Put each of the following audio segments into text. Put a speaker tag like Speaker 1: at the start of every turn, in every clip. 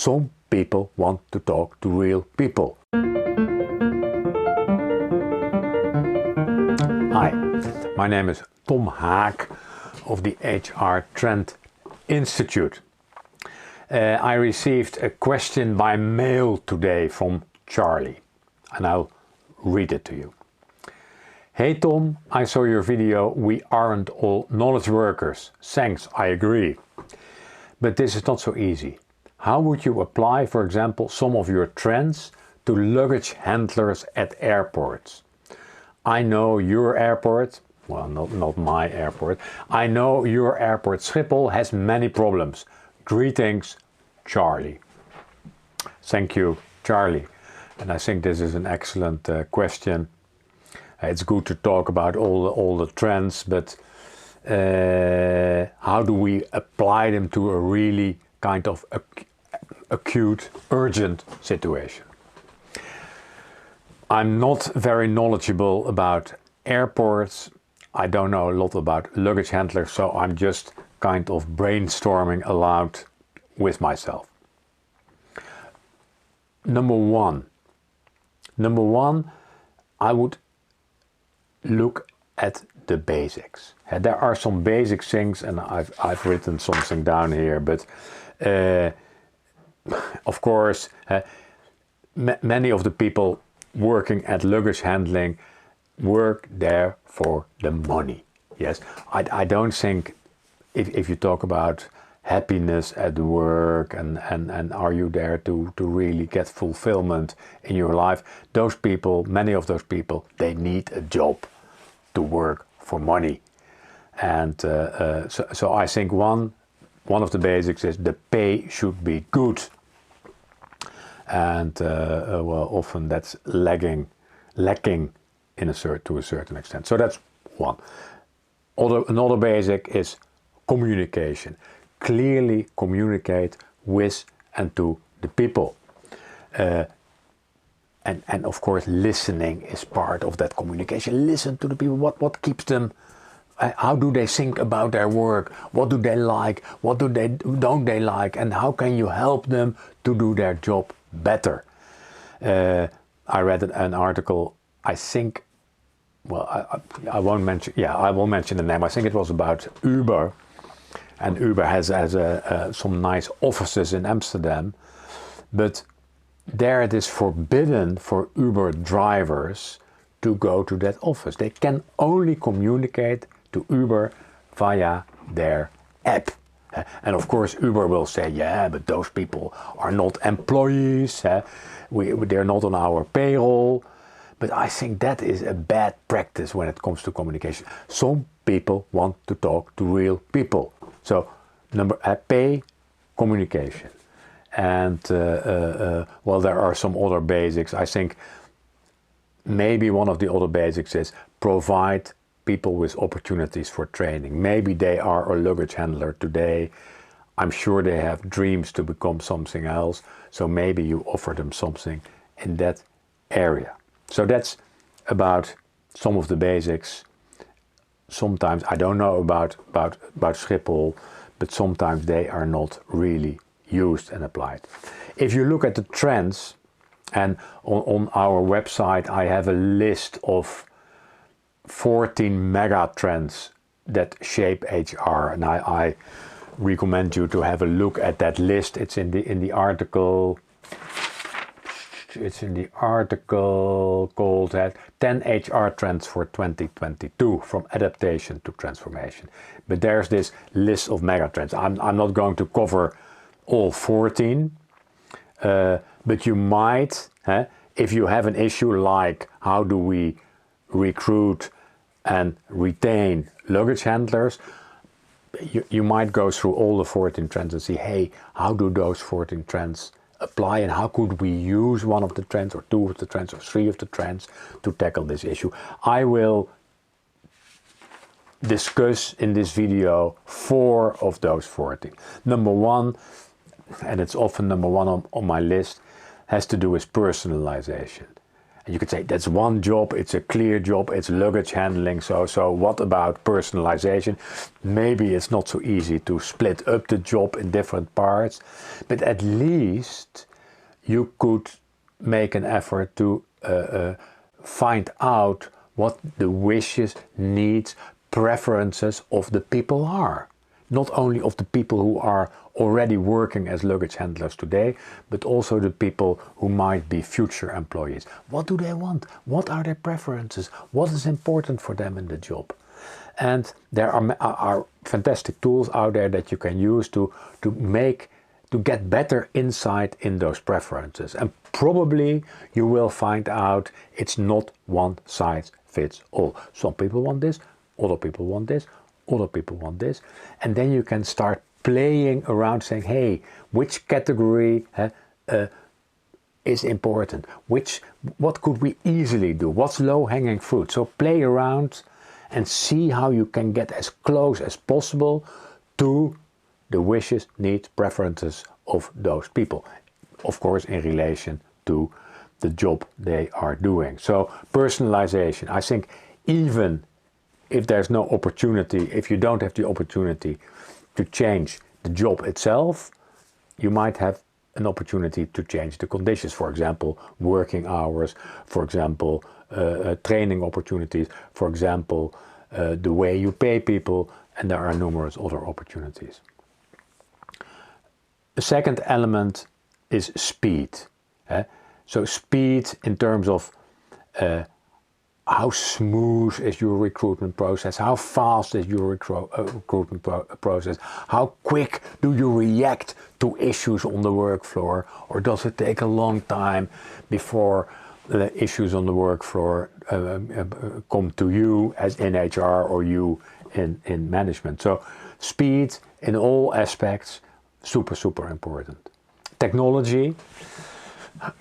Speaker 1: Some people want to talk to real people. Hi, my name is Tom Haak of the HR Trend Institute. I received a question by mail today from Charly, and I'll read it to you. Hey Tom, I saw your video, we aren't all knowledge workers. Thanks, I agree. But this is not so easy. How would you apply, for example, some of your trends to luggage handlers at airports? I know your airport, well, not my airport. I know your airport Schiphol has many problems. Greetings, Charly. Thank you, Charly. And I think this is an excellent question. It's good to talk about all the trends, but how do we apply them to a really kind of acute, urgent situation? I'm not very knowledgeable about airports. I don't know a lot about luggage handlers, so I'm just kind of brainstorming aloud with myself. Number one, I would look at the basics. There are some basic things, and I've written something down here, but of course many of the people working at luggage handling work there for the money. Yes, I don't think if you talk about happiness at work and are you there to really get fulfillment in your life, those people, many of those people, they need a job to work for money. And so I think one of the basics is the pay should be good. And well, often that's lacking in to a certain extent. So that's one. Another basic is communication. Clearly communicate with and to the people. And of course listening is part of that communication. Listen to the people, what keeps them, how do they think about their work, what do they like, what don't they like, and how can you help them to do their job better. I read an article, I think, well, I won't mention, yeah, I will mention the name. I think it was about Uber, and Uber has some nice offices in Amsterdam, but there it is forbidden for Uber drivers to go to that office. They can only communicate to Uber via their app. And of course Uber will say, yeah, but those people are not employees, they're not on our payroll. But I think that is a bad practice when it comes to communication. Some people want to talk to real people. So pay, communication. And well, there are some other basics. I think maybe one of the other basics is provide people with opportunities for training. Maybe they are a luggage handler today. I'm sure they have dreams to become something else. So maybe you offer them something in that area. So that's about some of the basics. Sometimes I don't know about Schiphol, but sometimes they are not really used and applied. If you look at the trends, and on our website I have a list of 14 mega trends that shape HR, and I recommend you to have a look at that list. It's in the article. It's in the article called 10 HR Trends for 2022, from adaptation to transformation. But there's this list of mega trends. I'm not going to cover all 14, but you might, if you have an issue like how do we recruit and retain luggage handlers, you might go through all the 14 trends and see, hey, how do those 14 trends apply, and how could we use one of the trends or two of the trends or three of the trends to tackle this issue. I will discuss in this video 4 of those 14. Number 1, and it's often number 1 on my list, has to do with personalization. And you could say that's one job, it's a clear job, it's luggage handling. So what about personalization? Maybe it's not so easy to split up the job in different parts, but at least you could make an effort to find out what the wishes, needs, preferences of the people are. Not only of the people who are already working as luggage handlers today, but also the people who might be future employees. What do they want? What are their preferences? What is important for them in the job? And there are fantastic tools out there that you can use to get better insight in those preferences. And probably you will find out it's not one size fits all. Some people want this, other people want this, other people want this. And then you can start playing around saying, hey, which category is important? What could we easily do? What's low-hanging fruit? So play around and see how you can get as close as possible to the wishes, needs, preferences of those people. Of course, in relation to the job they are doing. So personalization, I think even if there's no opportunity, if you don't have the opportunity to change the job itself, you might have an opportunity to change the conditions. For example, working hours, for example, training opportunities, for example, the way you pay people, and there are numerous other opportunities. The second element is speed. So speed in terms of how smooth is your recruitment process, how fast is your recruitment process, how quick do you react to issues on the work floor, or does it take a long time before the issues on the work floor come to you as in HR or you in management. So speed in all aspects, super important. Technology,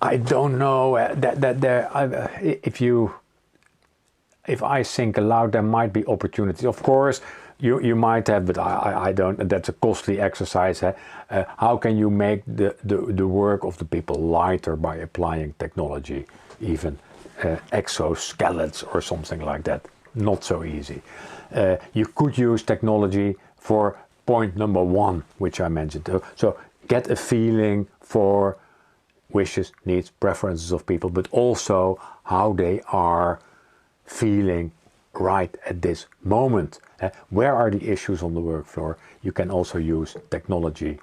Speaker 1: I don't know if I think aloud, there might be opportunities. Of course, you might have, but I don't. That's a costly exercise. How can you make the work of the people lighter by applying technology, even exoskeletons or something like that? Not so easy. You could use technology for point number one, which I mentioned. So get a feeling for wishes, needs, preferences of people, but also how they are feeling right at this moment. Where are the issues on the work floor? You can also use technology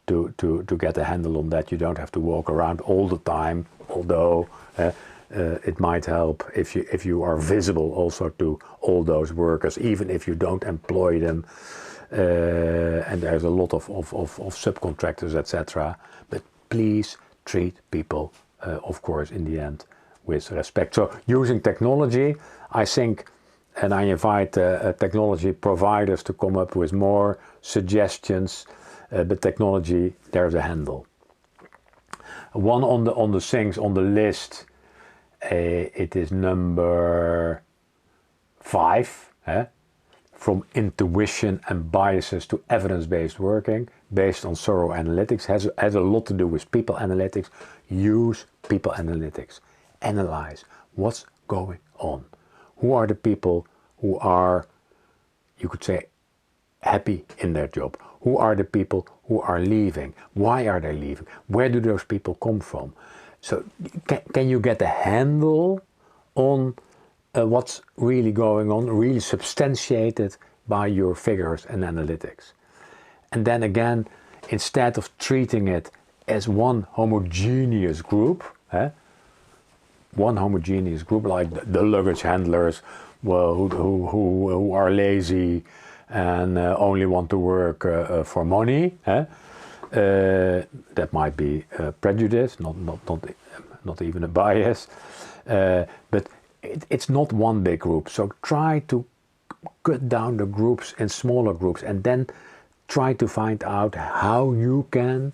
Speaker 1: to get a handle on that. You don't have to walk around all the time, although it might help if you are visible also to all those workers, even if you don't employ them. And there's a lot of subcontractors, etc. But please treat people, of course, in the end, with respect. So using technology, I think, and I invite technology providers to come up with more suggestions, but technology, there's a handle. One on the things on the list, it is number 5, from intuition and biases to evidence-based working based on thorough analytics. Has a lot to do with people analytics. Use people analytics. Analyze what's going on. Who are the people who are, you could say, happy in their job? Who are the people who are leaving? Why are they leaving? Where do those people come from? So can you get a handle on what's really going on, really substantiated by your figures and analytics? And then again, instead of treating it as one homogeneous group, like the luggage handlers, well, who are lazy and only want to work for money. That might be prejudice, not even a bias, but it's not one big group. So try to cut down the groups in smaller groups, and then try to find out how you can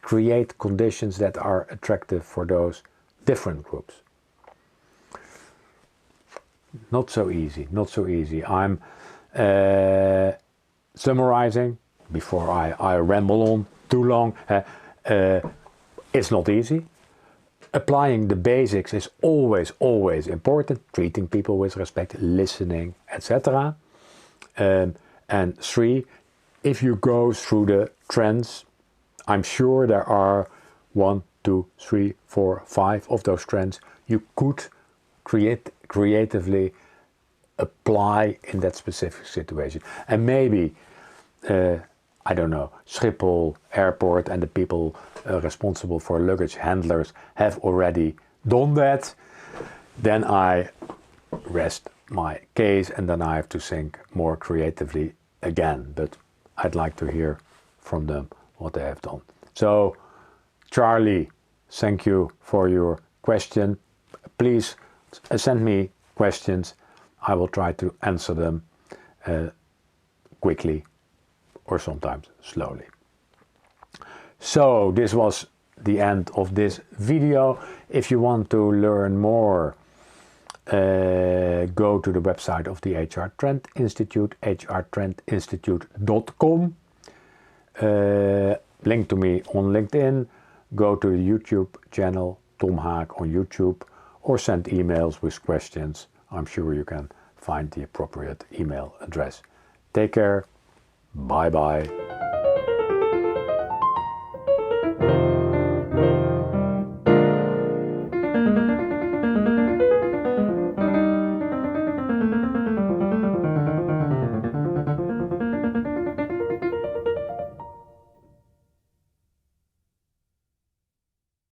Speaker 1: create conditions that are attractive for those different groups. Not so easy, not so easy. I'm summarizing before I ramble on too long. It's not easy. applying the basics is always, always important. Treating people with respect, listening, etc. And 3, if you go through the trends, I'm sure there are 1, 2, 3, 4, 5 of those trends you could creatively apply in that specific situation. And maybe, I don't know, Schiphol airport and the people responsible for luggage handlers have already done that. Then I rest my case and then I have to think more creatively again. But I'd like to hear from them what they have done. So, Charlie, thank you for your question. Please send me questions. I will try to answer them quickly or sometimes slowly. So this was the end of this video. If you want to learn more, go to the website of the HR Trend Institute, hrtrendinstitute.com. Link to me on LinkedIn. Go to the YouTube channel, Tom Haag on YouTube, or send emails with questions. I'm sure you can find the appropriate email address. Take care. Bye bye.